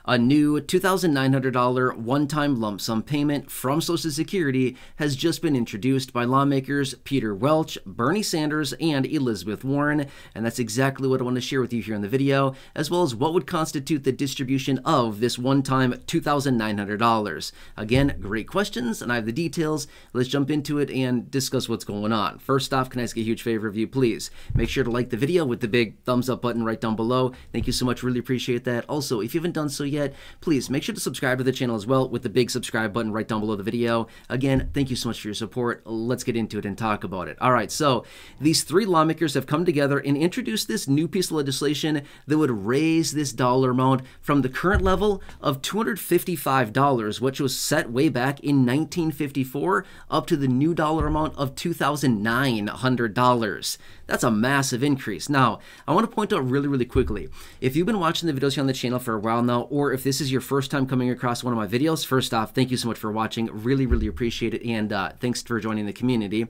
A new $2,900 one-time lump sum payment from Social Security has just been introduced by lawmakers Peter Welch, Bernie Sanders, and Elizabeth Warren, and that's exactly what I want to share with you here in the video, as well as what would constitute the distribution of this one-time $2,900. Again, great questions, and I have the details. Let's jump into it and discuss what's going on. First off, can I ask a huge favor of you, please? Make sure to like the video with the big thumbs up button right down below. Thank you so much, really appreciate that. Also, if you haven't done so yet, please make sure to subscribe to the channel as well with the big subscribe button right down below the video. Again, thank you so much for your support. Let's get into it and talk about it. All right, so these three lawmakers have come together and introduced this new piece of legislation that would raise this dollar amount from the current level of $255, which was set way back in 1954, up to the new dollar amount of $2,900. That's a massive increase. Now, I want to point out really quickly, if you've been watching the videos here on the channel for a while now, or if this is your first time coming across one of my videos, first off, thank you so much for watching. Really appreciate it, and thanks for joining the community.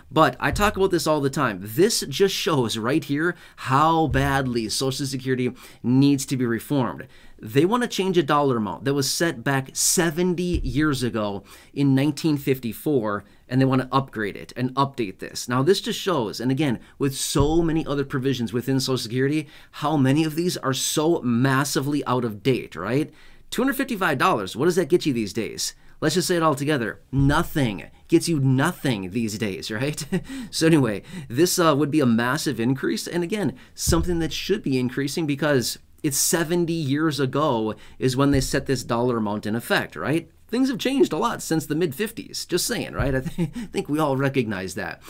But I talk about this all the time. This just shows right here how badly Social Security needs to be reformed. They want to change a dollar amount that was set back 70 years ago in 1954, and they want to upgrade it and update this. Now, this just shows, and again, with so many other provisions within Social Security, how many of these are so massively out of date, right? $255, what does that get you these days? Let's just say it all together. Nothing. Gets you nothing these days, right? So anyway, this would be a massive increase, and again, something that should be increasing because it's 70 years ago is when they set this dollar amount in effect, right? Things have changed a lot since the mid-50s, just saying, right? I think we all recognize that.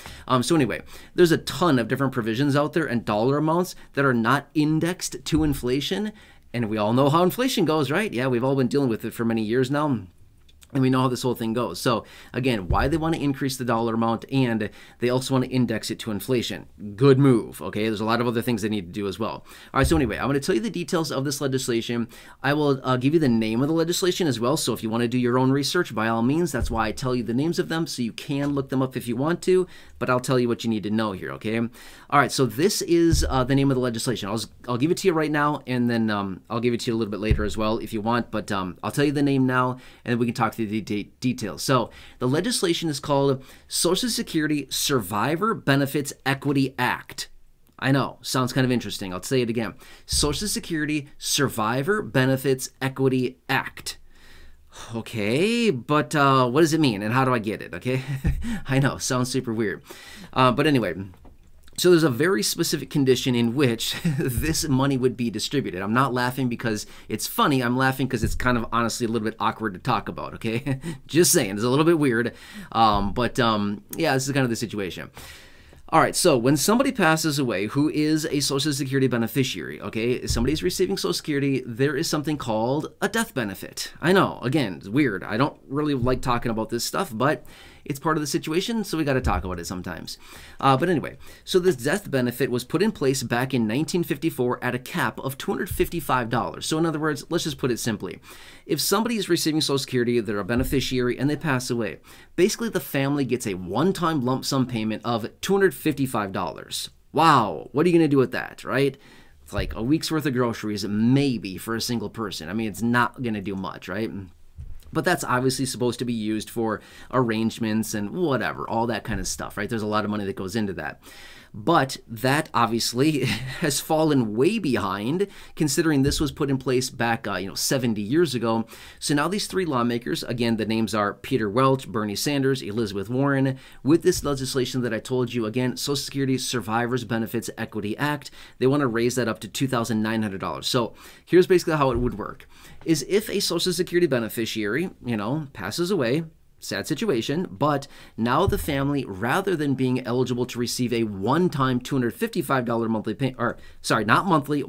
So anyway, there's a ton of different provisions out there and dollar amounts that are not indexed to inflation, and we all know how inflation goes, right? Yeah, we've all been dealing with it for many years now. And we know how this whole thing goes. So again, why they want to increase the dollar amount, and they also want to index it to inflation. Good move, okay? There's a lot of other things they need to do as well. All right, so anyway, I'm going to tell you the details of this legislation. I will give you the name of the legislation as well, so if you want to do your own research, by all means, that's why I tell you the names of them, so you can look them up if you want to, but I'll tell you what you need to know here, okay? All right, so this is the name of the legislation. I'll give it to you right now, and then I'll give it to you a little bit later as well if you want, but I'll tell you the name now, and then we can talk through the details. So the legislation is called Social Security Survivor Benefits Equity Act. I know, sounds kind of interesting. I'll say it again. Social Security Survivor Benefits Equity Act. Okay, but what does it mean and how do I get it, okay? I know, sounds super weird. But anyway, so there's a very specific condition in which this money would be distributed. I'm not laughing because it's funny. I'm laughing because it's kind of honestly a little bit awkward to talk about, okay? Just saying, it's a little bit weird. Yeah, this is kind of the situation. All right, so when somebody passes away who is a Social Security beneficiary, okay, if somebody's receiving Social Security, there is something called a death benefit. I know, again, it's weird. I don't really like talking about this stuff, but it's part of the situation, so we got to talk about it sometimes. But anyway, so this death benefit was put in place back in 1954 at a cap of $255. So in other words, let's just put it simply. If somebody is receiving Social Security, they're a beneficiary, and they pass away, basically the family gets a one-time lump sum payment of $255. Wow, what are you going to do with that, right? It's like a week's worth of groceries, maybe, for a single person. I mean, it's not going to do much, right? But that's obviously supposed to be used for arrangements and whatever, all that kind of stuff, right? There's a lot of money that goes into that. But that obviously has fallen way behind, considering this was put in place back 70 years ago. So now these three lawmakers, again, the names are Peter Welch, Bernie Sanders, Elizabeth Warren, with this legislation that I told you, again, Social Security Survivors Benefits Equity Act, they want to raise that up to $2,900. So here's basically how it would work, is if a Social Security beneficiary, passes away, sad situation, but now the family, rather than being eligible to receive a one-time $255 monthly payment, or sorry, not monthly,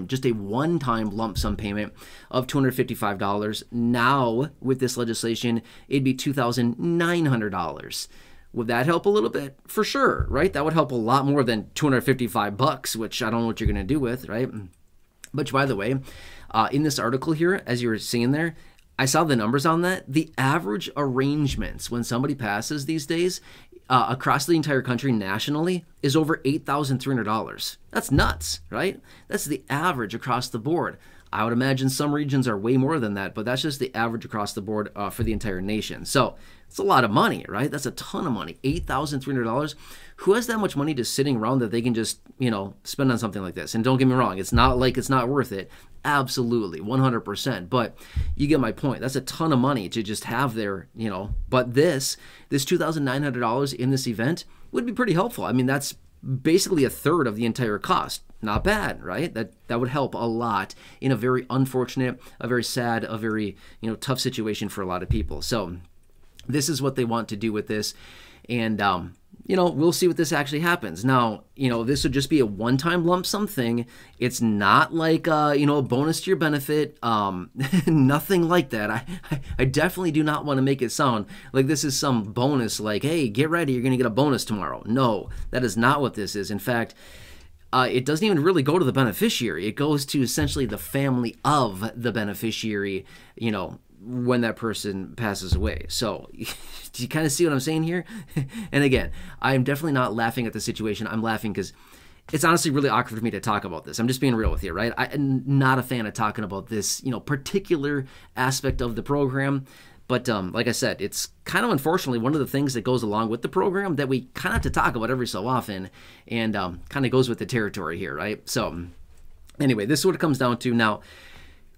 just a one-time lump sum payment of $255, now with this legislation, it'd be $2,900. Would that help a little bit? For sure, right? That would help a lot more than $255, which I don't know what you're going to do with, right? But by the way, in this article here, as you were seeing there, I saw the numbers on that. The average arrangements when somebody passes these days across the entire country nationally is over $8,300. That's nuts, right? That's the average across the board. I would imagine some regions are way more than that, but that's just the average across the board for the entire nation. So it's a lot of money, right? That's a ton of money. $8,300. Who has that much money just sitting around that they can just, spend on something like this? And don't get me wrong, it's not like it's not worth it. Absolutely, 100%. But you get my point. That's a ton of money to just have there, But this $2,900 in this event would be pretty helpful. I mean, that's basically a third of the entire cost. Not bad, right? That would help a lot in a very unfortunate, a very sad, a very tough situation for a lot of people. So this is what they want to do with this, and we'll see what this actually happens. Now, this would just be a one-time lump sum thing. It's not like a bonus to your benefit. Nothing like that. I definitely do not want to make it sound like this is some bonus. Like, hey, get ready, you're going to get a bonus tomorrow. No, that is not what this is. In fact, it doesn't even really go to the beneficiary. It goes to essentially the family of the beneficiary, when that person passes away. So do you kind of see what I'm saying here? And again, I'm definitely not laughing at the situation. I'm laughing because it's honestly really awkward for me to talk about this. I'm just being real with you, right? I'm not a fan of talking about this, particular aspect of the program. But like I said, it's kind of unfortunately one of the things that goes along with the program that we kind of have to talk about every so often, and kind of goes with the territory here, right? So anyway, this is what it comes down to. Now,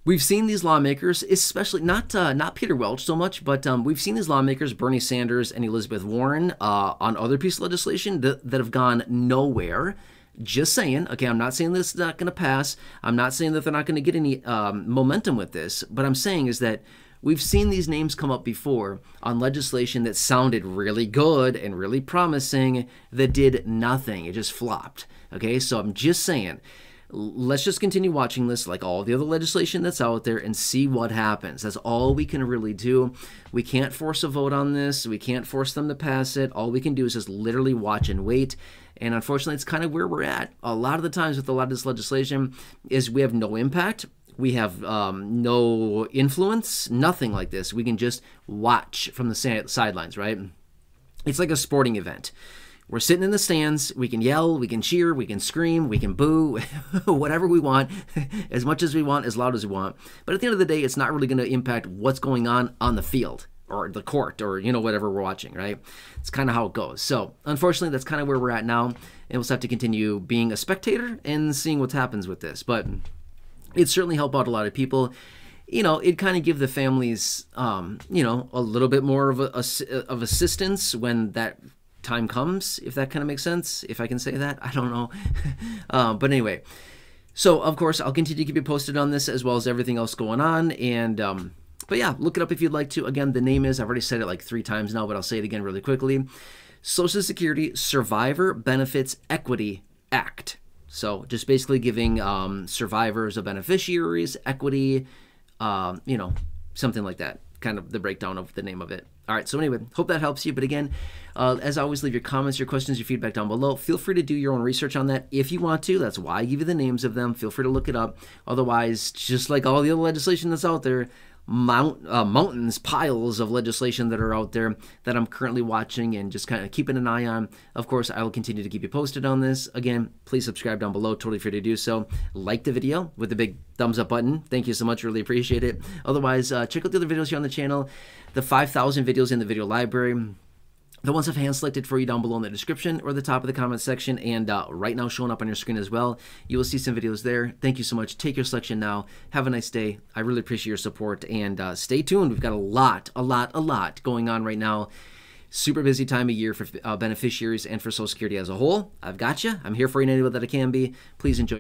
we've seen these lawmakers, especially not Peter Welch so much, but we've seen these lawmakers, Bernie Sanders and Elizabeth Warren, on other pieces of legislation that have gone nowhere. Just saying, okay, I'm not saying this is not going to pass. I'm not saying that they're not going to get any momentum with this. But I'm saying is that we've seen these names come up before on legislation that sounded really good and really promising that did nothing. It just flopped. Okay, so I'm just saying, let's just continue watching this like all the other legislation that's out there and see what happens. That's all we can really do. We can't force a vote on this. We can't force them to pass it. All we can do is just literally watch and wait. And unfortunately, it's kind of where we're at. A lot of the times with a lot of this legislation is we have no impact. We have no influence, nothing like this. We can just watch from the sidelines, right? It's like a sporting event. We're sitting in the stands. We can yell, we can cheer, we can scream, we can boo, whatever we want, as much as we want, as loud as we want. But at the end of the day, it's not really going to impact what's going on the field or the court or, whatever we're watching, right? It's kind of how it goes. So unfortunately, that's kind of where we're at now. And we'll just have to continue being a spectator and seeing what happens with this. But it certainly helped out a lot of people. It kind of give the families, a little bit more of assistance when that time comes, if that kind of makes sense, if I can say that. I don't know. But anyway, so of course, I'll continue to keep you posted on this as well as everything else going on. And, but yeah, look it up if you'd like to. Again, the name is, I've already said it like 3 times now, but I'll say it again really quickly. Social Security Survivor Benefits Equity Act. So just basically giving survivors of beneficiaries equity, something like that. Kind of the breakdown of the name of it. All right, so anyway, hope that helps you. But again, as always, leave your comments, your questions, your feedback down below. Feel free to do your own research on that if you want to. That's why I give you the names of them. Feel free to look it up. Otherwise, just like all the other legislation that's out there, mountains, piles of legislation that are out there that I'm currently watching and just kind of keeping an eye on. Of course, I will continue to keep you posted on this. Again, please subscribe down below. Totally free to do so. Like the video with the big thumbs up button. Thank you so much. Really appreciate it. Otherwise, check out the other videos here on the channel. The 5,000 videos in the video library. The ones I've hand-selected for you down below in the description or the top of the comment section, and right now showing up on your screen as well. You will see some videos there. Thank you so much. Take your selection now. Have a nice day. I really appreciate your support, and stay tuned. We've got a lot going on right now. Super busy time of year for beneficiaries and for Social Security as a whole. I've got you. I'm here for you in any way that I can be. Please enjoy.